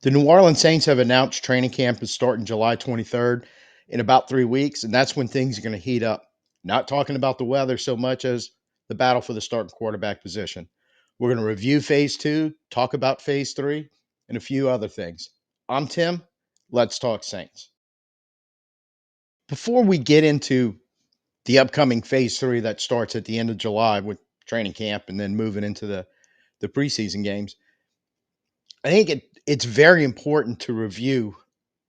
The New Orleans Saints have announced training camp is starting July 23rd in about 3 weeks, and that's when things are going to heat up. Not talking about the weather so much as the battle for the starting quarterback position. We're going to review phase two, talk about phase three, and a few other things. I'm Tim. Let's talk Saints. Before we get into the upcoming phase three that starts at the end of July with training camp and then moving into the preseason games, I think it's very important to review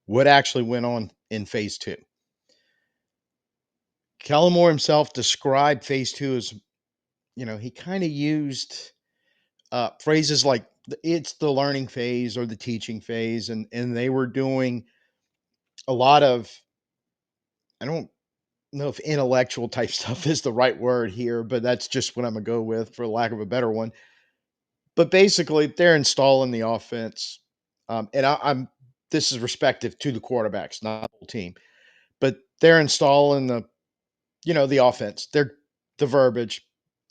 what actually went on in phase two. Kellen Moore himself described phase two as, he kind of used phrases like it's the learning phase or the teaching phase. And they were doing a lot of, I don't know if intellectual type stuff is the right word here, but that's just what I'm going to go with for lack of a better one. But basically, they're installing the offense. And this is respective to the quarterbacks, not the whole team, but they're installing the offense, the verbiage,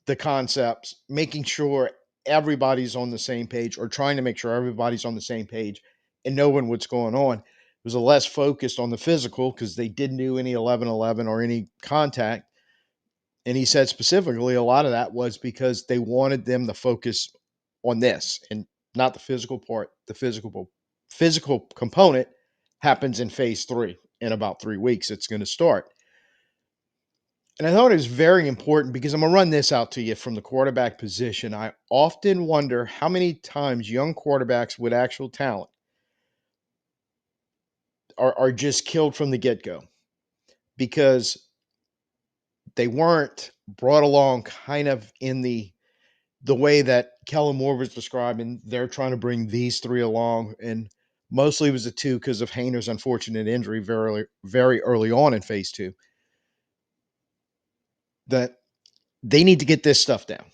the concepts, making sure everybody's on the same page or trying to make sure everybody's on the same page and knowing what's going on. It was a less focused on the physical because they didn't do any 11-11 or any contact. And he said specifically a lot of that was because they wanted them to focus on this and not the physical part. The physical component happens in phase three. In about 3 weeks, it's going to start. And I thought it was very important because I'm going to run this out to you from the quarterback position. I often wonder how many times young quarterbacks with actual talent are just killed from the get go because they weren't brought along kind of in the way that Kellen Moore was describing. They're trying to bring these three along, and mostly it was the two because of Hayner's unfortunate injury very early on in phase two. That they need to get this stuff down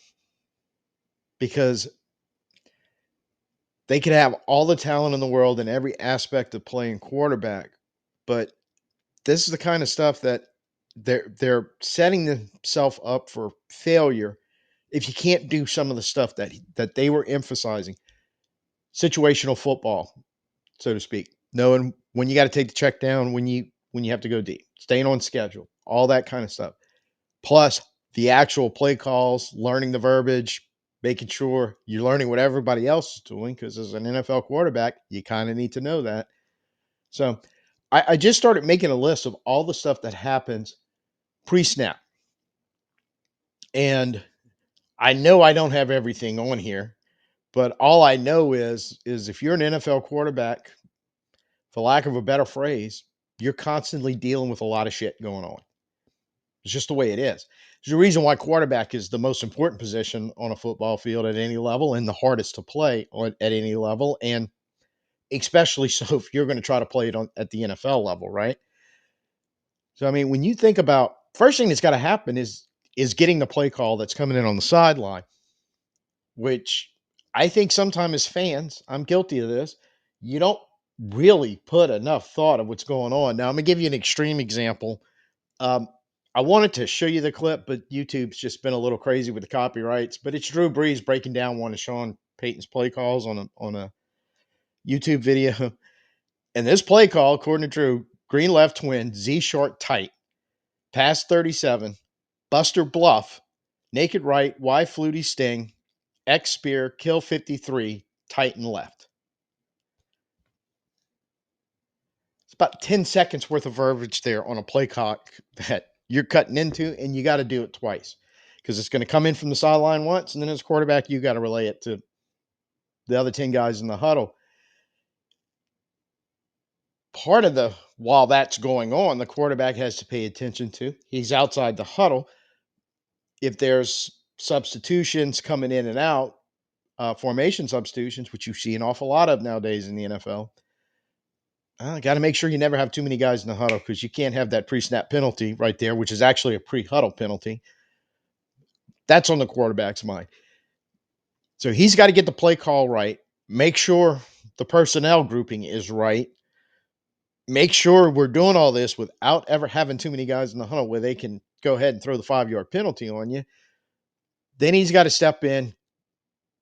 because they could have all the talent in the world in every aspect of playing quarterback, but this is the kind of stuff that they're setting themselves up for failure if you can't do some of the stuff that they were emphasizing. Situational football, so to speak. Knowing when you got to take the check down, when you have to go deep, staying on schedule, all that kind of stuff. Plus the actual play calls, learning the verbiage, making sure you're learning what everybody else is doing, because as an NFL quarterback, you kind of need to know that. So I just started making a list of all the stuff that happens pre-snap. And I know I don't have everything on here, but all I know is if you're an NFL quarterback, for lack of a better phrase, you're constantly dealing with a lot of shit going on. It's just the way it is. There's a reason why quarterback is the most important position on a football field at any level and the hardest to play at any level, and especially so if you're going to try to play it at the NFL level, right? So I mean, when you think about first thing that's got to happen is getting the play call that's coming in on the sideline, which I think sometimes as fans, I'm guilty of this. You don't really put enough thought of what's going on. Now I'm gonna give you an extreme example. Um, I wanted to show you the clip, but YouTube's just been a little crazy with the copyrights. But it's Drew Brees breaking down one of Sean Payton's play calls on a YouTube video. And this play call, according to Drew, green left twin, Z short tight, pass 37, Buster bluff, naked right, Y fluty sting, X spear, kill 53, tight and left. It's about 10 seconds worth of verbiage there on a play clock that you're cutting into, and you got to do it twice because it's going to come in from the sideline once, and then as quarterback, you got to relay it to the other 10 guys in the huddle. Part of while that's going on, the quarterback has to pay attention to. He's outside the huddle. If there's substitutions coming in and out, formation substitutions, which you see an awful lot of nowadays in the NFL, got to make sure you never have too many guys in the huddle because you can't have that pre-snap penalty right there, which is actually a pre-huddle penalty. That's on the quarterback's mind. So he's got to get the play call right, make sure the personnel grouping is right, make sure we're doing all this without ever having too many guys in the huddle where they can go ahead and throw the 5-yard penalty on you. Then he's got to step in,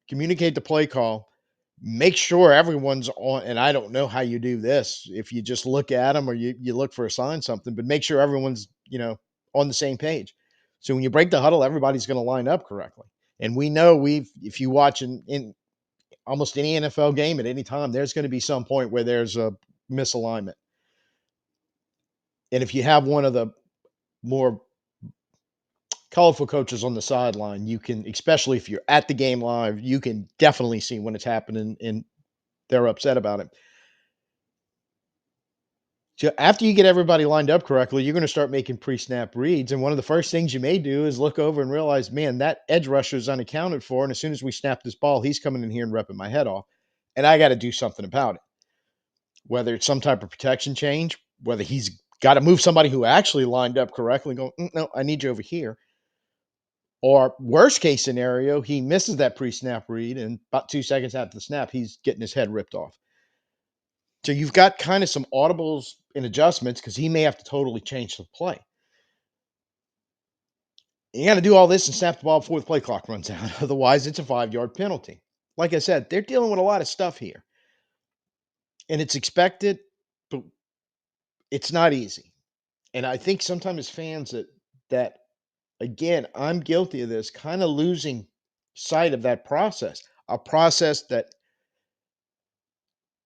communicate the play call, make sure everyone's on. And I don't know how you do this, if you just look at them or you look for a sign something, but make sure everyone's, on the same page. So when you break the huddle, everybody's going to line up correctly. And we know, if you watch in almost any NFL game at any time, there's going to be some point where there's a misalignment. And if you have one of the more colorful coaches on the sideline, you can, especially if you're at the game live, you can definitely see when it's happening and they're upset about it. So after you get everybody lined up correctly, you're going to start making pre-snap reads. And one of the first things you may do is look over and realize, man, that edge rusher is unaccounted for. And as soon as we snap this ball, he's coming in here and repping my head off. And I got to do something about it. Whether it's some type of protection change, whether he's got to move somebody who actually lined up correctly and go, no, I need you over here. Or worst case scenario, he misses that pre-snap read, and about 2 seconds after the snap, he's getting his head ripped off. So you've got kind of some audibles and adjustments because he may have to totally change the play. You got to do all this and snap the ball before the play clock runs out. Otherwise, it's a 5-yard penalty. Like I said, they're dealing with a lot of stuff here. And it's expected, but it's not easy. And I think sometimes as fans that again, I'm guilty of this, kind of losing sight of that process. A process that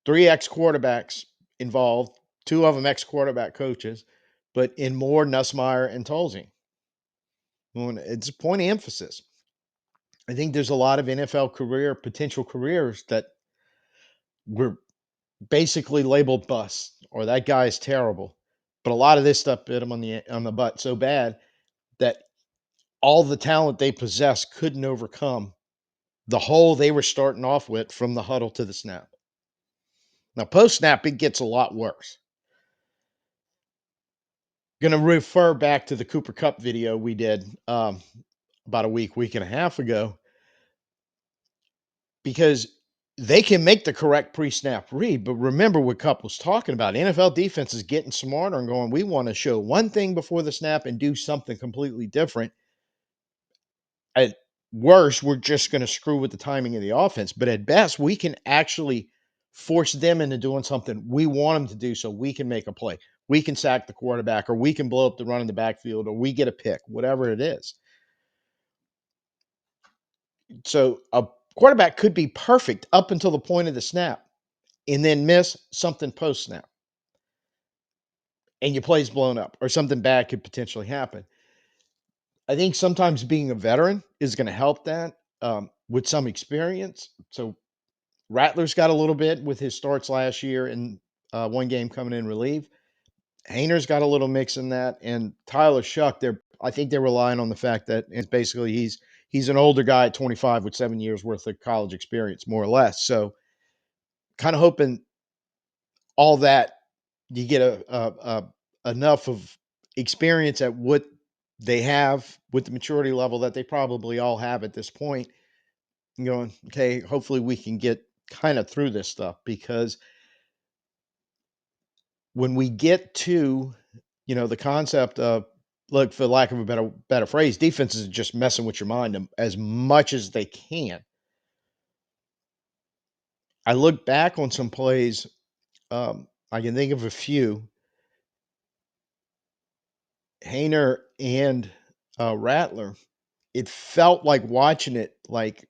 3 ex-quarterbacks involved, 2 of them ex-quarterback coaches, but in Moore, Nussmeier, and Tolzien. It's a point of emphasis. I think there's a lot of NFL potential careers that were basically labeled busts, or that guy is terrible. But a lot of this stuff bit him on the butt so bad that all the talent they possess couldn't overcome the hole they were starting off with from the huddle to the snap. Now, post snap, it gets a lot worse. Going to refer back to the Cooper Cup video we did about a week and a half ago, because they can make the correct pre-snap read. But remember what Cup was talking about. NFL defense is getting smarter and going, we want to show one thing before the snap and do something completely different. At worst, we're just going to screw with the timing of the offense. But at best, we can actually force them into doing something we want them to do so we can make a play. We can sack the quarterback, or we can blow up the run in the backfield, or we get a pick, whatever it is. So a quarterback could be perfect up until the point of the snap and then miss something post snap, and your play's blown up, or something bad could potentially happen. I think sometimes being a veteran is going to help that with some experience. So Rattler's got a little bit with his starts last year and one game coming in relief. Hayner's got a little mix in that, and Tyler Shough. I think they're relying on the fact that it's basically he's an older guy at 25 with 7 years worth of college experience, more or less. So, kind of hoping all that you get enough of experience at what they have with the maturity level that they probably all have at this point, and going, okay, hopefully we can get kind of through this stuff, because when we get to, the concept of, look, for lack of a better phrase, defenses are just messing with your mind as much as they can. I look back on some plays. I can think of a few. Hayner and Rattler. It felt like watching it, like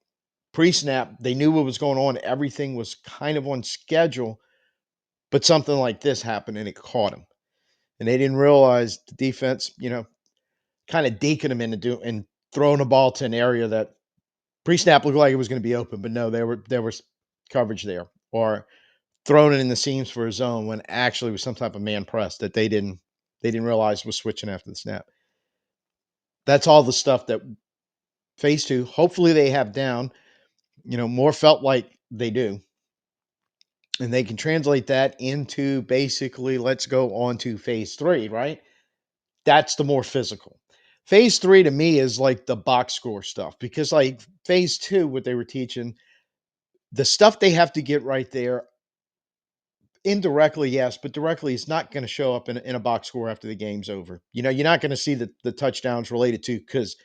pre-snap, they knew what was going on. Everything was kind of on schedule, but something like this happened and it caught them. And they didn't realize the defense, kind of deking them into and throwing a ball to an area that pre-snap looked like it was going to be open, but no, there was coverage there, or throwing it in the seams for a zone when actually it was some type of man press that they didn't realize was switching after the snap. That's all the stuff that phase 2, hopefully they have down. More felt like they do. And they can translate that into basically, let's go on to phase 3, right? That's the more physical. Phase 3 to me is like the box score stuff, because like phase 2, what they were teaching, the stuff they have to get right there, indirectly, yes, but directly is not going to show up in a box score after the game's over. You're not going to see the touchdowns related to, because,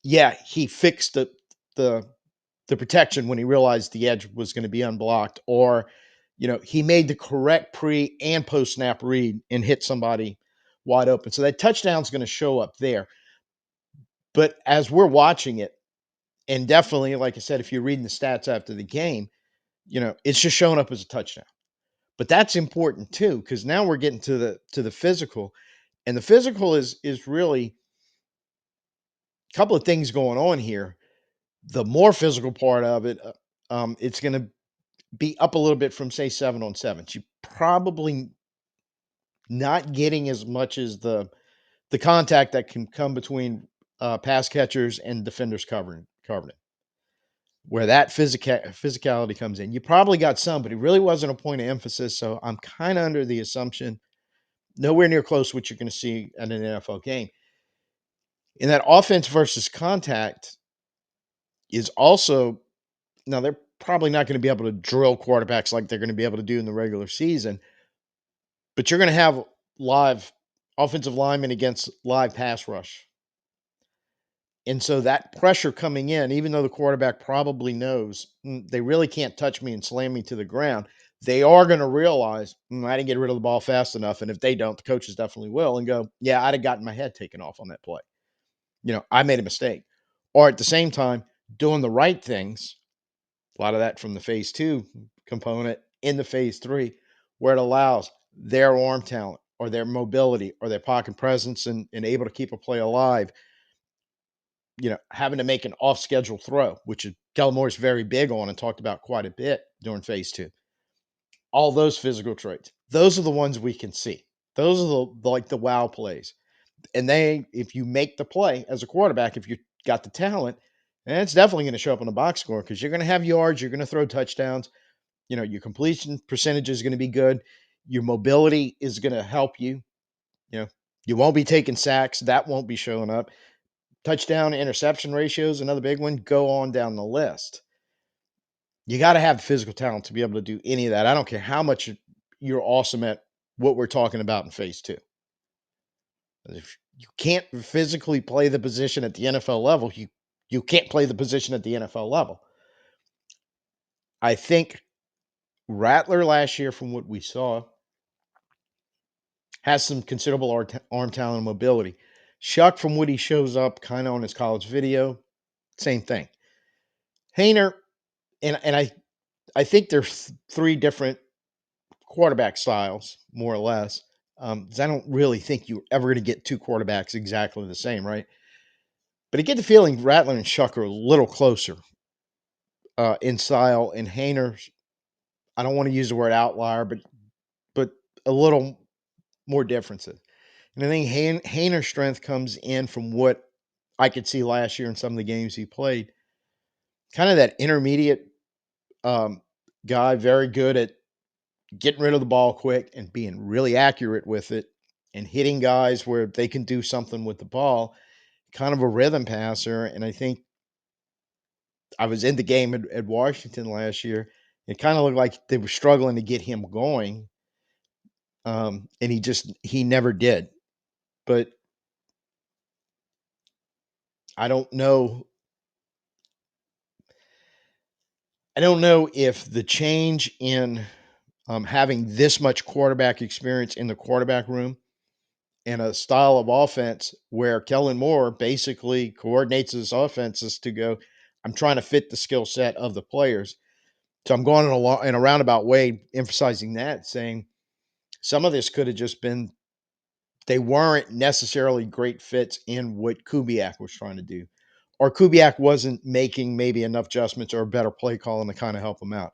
yeah, he fixed the the protection when he realized the edge was going to be unblocked, or he made the correct pre and post snap read and hit somebody wide open. So that touchdown's going to show up there. But as we're watching it, and definitely, like I said, if you're reading the stats after the game, it's just showing up as a touchdown. But that's important too, because now we're getting to the physical, and the physical is really a couple of things going on here. The more physical part of it, it's going to be up a little bit from say 7-on-7. You probably not getting as much as the contact that can come between pass catchers and defenders covering it, where that physicality comes in. You probably got some, but it really wasn't a point of emphasis. So I'm kind of under the assumption nowhere near close what you're going to see at an NFL game. In that offense versus contact is also, now they're probably not going to be able to drill quarterbacks like they're going to be able to do in the regular season, but you're going to have live offensive linemen against live pass rush. And so that pressure coming in, even though the quarterback probably knows they really can't touch me and slam me to the ground, they are going to realize I didn't get rid of the ball fast enough. And if they don't, the coaches definitely will and go, yeah, I'd have gotten my head taken off on that play. I made a mistake. Or at the same time, doing the right things, a lot of that from the phase 2 component in the phase 3, where it allows their arm talent or their mobility or their pocket presence and able to keep a play alive, having to make an off schedule throw, which Kellen Moore is very big on and talked about quite a bit during phase 2. All those physical traits, those are the ones we can see. Those are like the wow plays. And if you make the play as a quarterback, if you got the talent, and it's definitely going to show up on the box score because you're going to have yards, you're going to throw touchdowns. Your completion percentage is going to be good. Your mobility is going to help you. You won't be taking sacks. That won't be showing up. Touchdown interception ratios, another big one. Go on down the list. You got to have the physical talent to be able to do any of that. I don't care how much you're awesome at what we're talking about in phase 2. If you can't physically play the position at the NFL level, you can't play the position at the NFL level. I think Rattler last year, from what we saw, has some considerable arm talent and mobility. Shough, from what he shows up kind of on his college video, same thing. Haener, and I think there's 3 different quarterback styles, more or less. 'Cause I don't really think you're ever going to get 2 quarterbacks exactly the same, right? But I get the feeling Rattler and Shough are a little closer in style, and Haener, I don't want to use the word outlier, but a little more differences. And I think Haener's strength comes in from what I could see last year in some of the games he played. Kind of that intermediate guy, very good at getting rid of the ball quick and being really accurate with it and hitting guys where they can do something with the ball. Kind of a rhythm passer. And I think I was in the game at Washington last year. It kind of looked like they were struggling to get him going. And he never did. But I don't know. I don't know if the change in having this much quarterback experience in the quarterback room and a style of offense where Kellen Moore basically coordinates his offenses to go, I'm trying to fit the skill set of the players. So I'm going in a roundabout way, emphasizing that, saying some of this could have just been they weren't necessarily great fits in what Kubiak was trying to do. Or Kubiak wasn't making maybe enough adjustments or a better play calling to kind of help him out.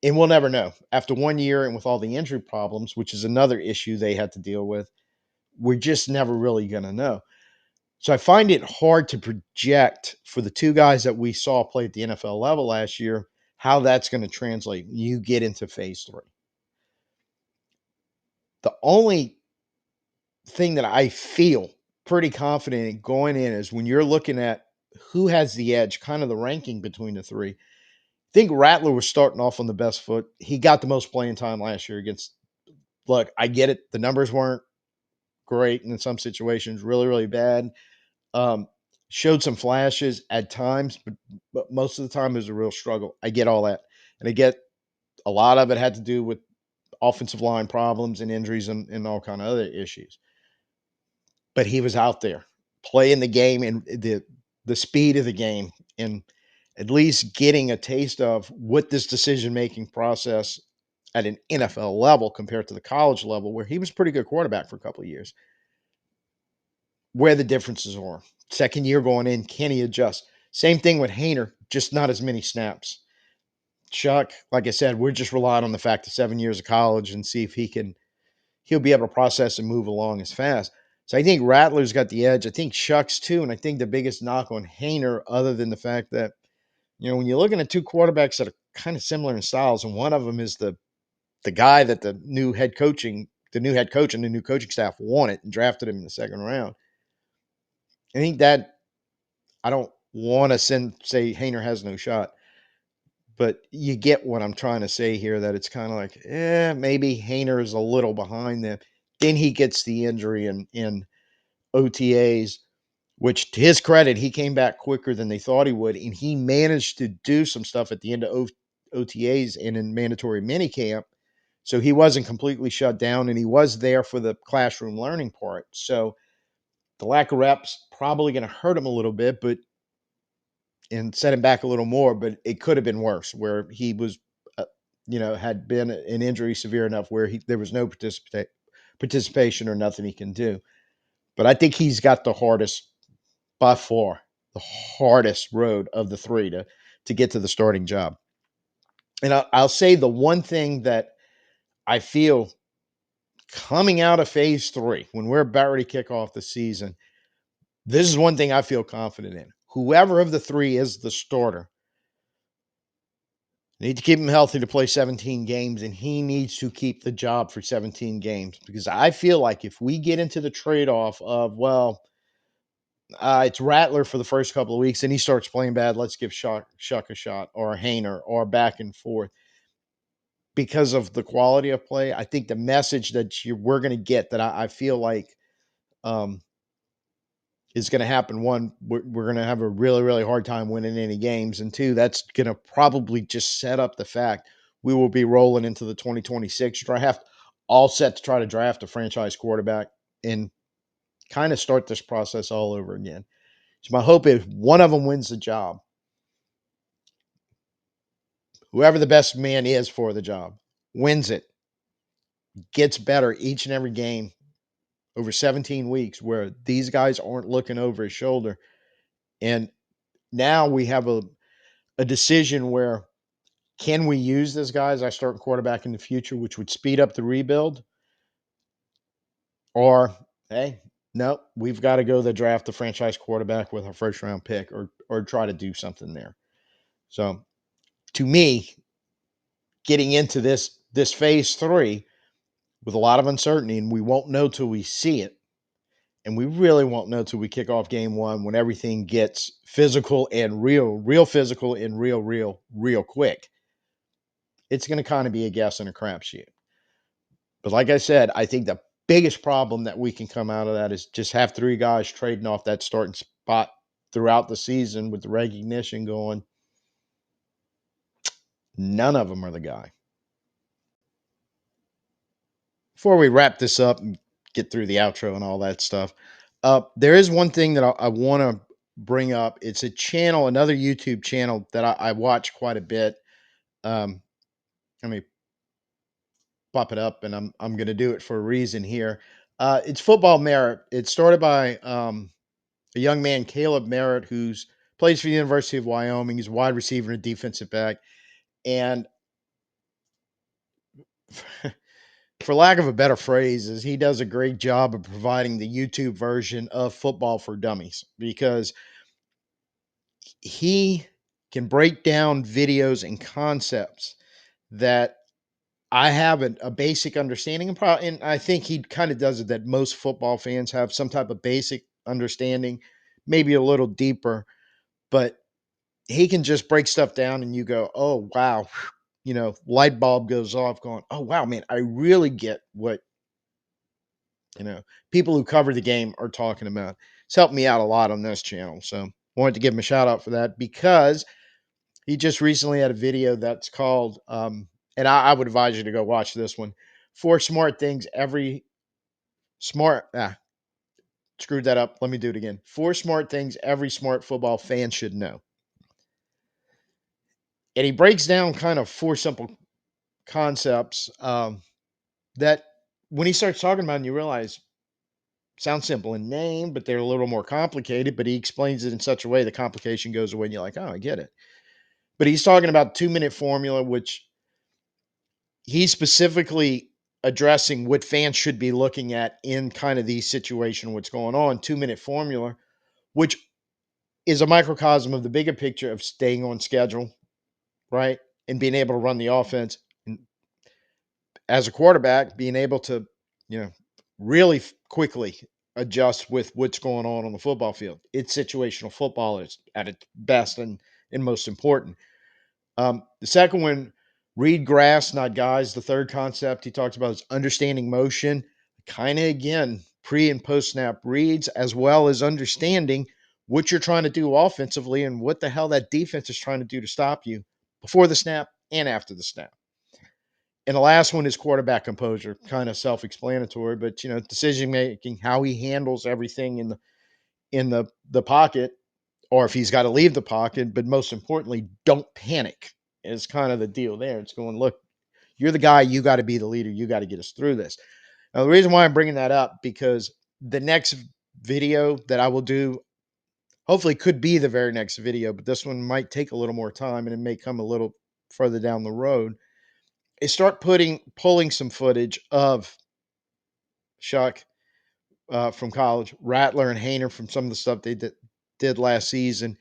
And we'll never know. After 1 year and with all the injury problems, which is another issue they had to deal with, we're just never really going to know. So I find it hard to project for the 2 guys that we saw play at the NFL level last year, how that's going to translate when you get into phase 3. The only thing that I feel pretty confident in going in is when you're looking at who has the edge, kind of the ranking between the 3. I think Rattler was starting off on the best foot. He got the most playing time last year against. Look, I get it. The numbers weren't great, and in some situations, really, really bad. Um, showed some flashes at times, but most of the time it was a real struggle. I get all that. And I get a lot of it had to do with offensive line problems and injuries and all kind of other issues. But he was out there playing the game and the speed of the game and at least getting a taste of what this decision making process at an NFL level compared to the college level, where he was a pretty good quarterback for a couple of years, where the differences are. Second year going in, can he adjust? Same thing with Hayner, just not as many snaps. Shough, like I said, we're just relying on the fact of 7 years of college and see if he'll be able to process and move along as fast. So I think Rattler's got the edge. I think Shucks too, and I think the biggest knock on Hayner, other than the fact that when you're looking at two quarterbacks that are kind of similar in styles, and one of them is the guy that the new head coach and the new coaching staff wanted and drafted him in the second round. I think that I don't want to say Hayner has no shot, but you get what I'm trying to say here. That it's kind of like, maybe Hayner is a little behind them. Then he gets the injury in OTAs, which to his credit, he came back quicker than they thought he would, and he managed to do some stuff at the end of OTAs and in mandatory minicamp. So he wasn't completely shut down, and he was there for the classroom learning part. So the lack of reps probably going to hurt him a little bit, but and set him back a little more. But it could have been worse, where he was, had been an injury severe enough where there was no participation or nothing he can do. But I think he's got the hardest, by far, the hardest road of the three to get to the starting job. And I'll say the one thing that I feel coming out of phase three, when we're about ready to kick off the season, this is one thing I feel confident in. Whoever of the three is the starter, need to keep him healthy to play 17 games, and he needs to keep the job for 17 games. Because I feel like if we get into the trade-off of, it's Rattler for the first couple of weeks, and he starts playing bad, let's give Shough a shot, or Hayner, or back and forth. Because of the quality of play, I think the message that we're going to get, that I feel like um, is going to happen. One, we're going to have a really, really hard time winning any games. And two, that's going to probably just set up the fact we will be rolling into the 2026 draft, all set to try to draft a franchise quarterback and kind of start this process all over again. So my hope is one of them wins the job. Whoever the best man is for the job wins it, gets better each and every game over 17 weeks, where these guys aren't looking over his shoulder. And now we have a decision where, can we use this guy as our starting quarterback in the future, which would speed up the rebuild? Or, hey, no, we've got to go the draft the franchise quarterback with our first round pick, or try to do something there. So to me, getting into this phase three with a lot of uncertainty, and we won't know till we see it. And we really won't know till we kick off game one, when everything gets physical and real physical and real quick. It's going to kind of be a guess and a crapshoot. But like I said, I think the biggest problem that we can come out of that is just have three guys trading off that starting spot throughout the season, with the recognition going, none of them are the guy. Before we wrap this up and get through the outro and all that stuff, there is one thing that I want to bring up. It's a channel, another YouTube channel that I watch quite a bit. Let me pop it up, and I'm going to do it for a reason here. It's Football Merit. It's started by a young man, Caleb Merritt, who's plays for the University of Wyoming. He's a wide receiver and a defensive back. And for lack of a better phrase, is he does a great job of providing the YouTube version of football for dummies, because he can break down videos and concepts that I have a basic understanding of, and I think he kind of does it, that most football fans have some type of basic understanding, maybe a little deeper, but he can just break stuff down and you go, oh, wow. Light bulb goes off going, oh, wow, man, I really get what, people who cover the game are talking about. It's helped me out a lot on this channel. So wanted to give him a shout out for that because he just recently had a video that's called, and I would advise you to go watch this one. Four smart things every smart, screwed that up. Let me do it again. Four smart things every smart football fan should know. And he breaks down kind of four simple concepts that when he starts talking about them, you realize sounds simple in name, but they're a little more complicated. But he explains it in such a way the complication goes away, and you're like, oh, I get it. But he's talking about 2-minute formula, which he's specifically addressing what fans should be looking at in kind of these situation, what's going on. 2-minute formula, which is a microcosm of the bigger picture of staying on schedule, right? And being able to run the offense. And as a quarterback, being able to, you know, really quickly adjust with what's going on the football field. It's situational football is at its best and most important. The second one, read grass, not guys. The third concept he talks about is understanding motion, kind of again, pre and post snap reads, as well as understanding what you're trying to do offensively and what the hell that defense is trying to do to stop you before the snap and after the snap. And the last one is quarterback composure, kind of self-explanatory, but decision making, how he handles everything in the pocket, or if he's got to leave the pocket, but most importantly, don't panic is kind of the deal there. It's going, look, you're the guy, you got to be the leader, you got to get us through this. Now, the reason why I'm bringing that up, because the next video that I will do, hopefully could be the very next video, but this one might take a little more time and it may come a little further down the road, is start pulling some footage of Shough from college, Rattler and Hayner from some of the stuff they did last season,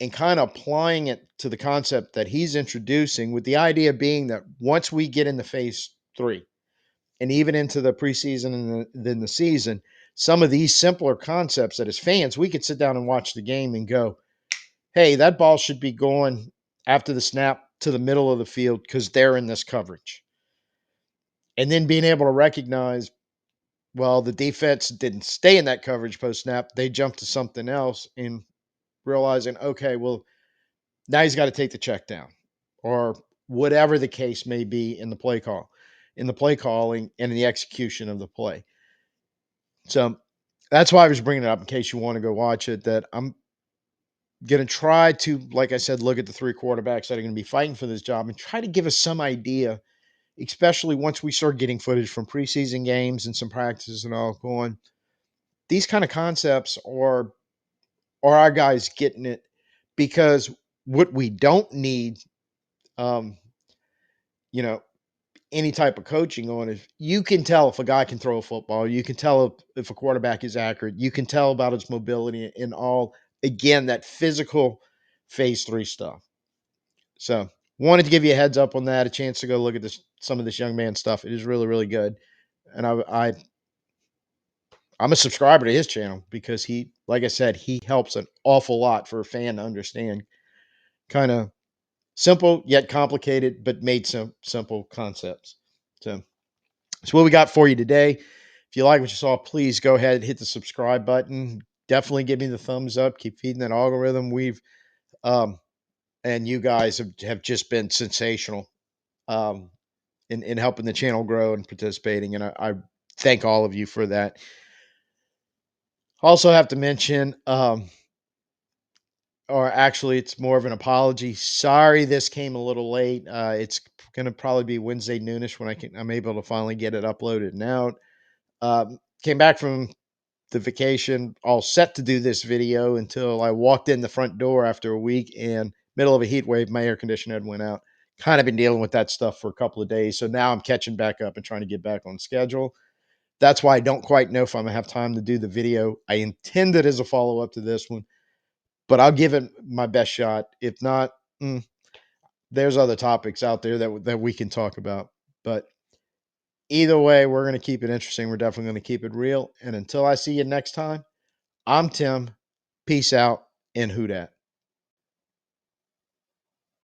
and kind of applying it to the concept that he's introducing, with the idea being that once we get into phase 3 and even into the preseason and then the season, some of these simpler concepts that as fans, we could sit down and watch the game and go, hey, that ball should be going after the snap to the middle of the field because they're in this coverage. And then being able to recognize, well, the defense didn't stay in that coverage post snap. They jumped to something else, and realizing, okay, well, now he's got to take the check down or whatever the case may be in the play calling and in the execution of the play. So that's why I was bringing it up in case you want to go watch it, that I'm going to try to, like I said, look at the three quarterbacks that are going to be fighting for this job and try to give us some idea, especially once we start getting footage from preseason games and some practices and all going. These kind of concepts are our guys getting it? Because what we don't need, um, you know, any type of coaching on is you can tell if a guy can throw a football. You can tell if a quarterback is accurate. You can tell about his mobility and all, again, that physical phase 3 stuff. So wanted to give you a heads up on that, a chance to go look at some of this young man stuff. It is really, really good. And I'm a subscriber to his channel because he, like I said, he helps an awful lot for a fan to understand kind of simple yet complicated, but made some simple concepts. So that's what we got for you today. If you like what you saw, please go ahead and hit the subscribe button. Definitely give me the thumbs up. Keep feeding that algorithm. Um, and you guys have just been sensational um, in helping the channel grow and participating. And I thank all of you for that. Also have to mention, or actually, it's more of an apology. Sorry, this came a little late. It's going to probably be Wednesday noonish when I'm able to finally get it uploaded and out. Came back from the vacation, all set to do this video until I walked in the front door after a week and middle of a heat wave, my air conditioner went out. Kind of been dealing with that stuff for a couple of days. So now I'm catching back up and trying to get back on schedule. That's why I don't quite know if I'm going to have time to do the video. I intend it as a follow up to this one, but I'll give it my best shot. If not, there's other topics out there that we can talk about. But either way, we're going to keep it interesting. We're definitely going to keep it real. And until I see you next time, I'm Tim. Peace out and who dat.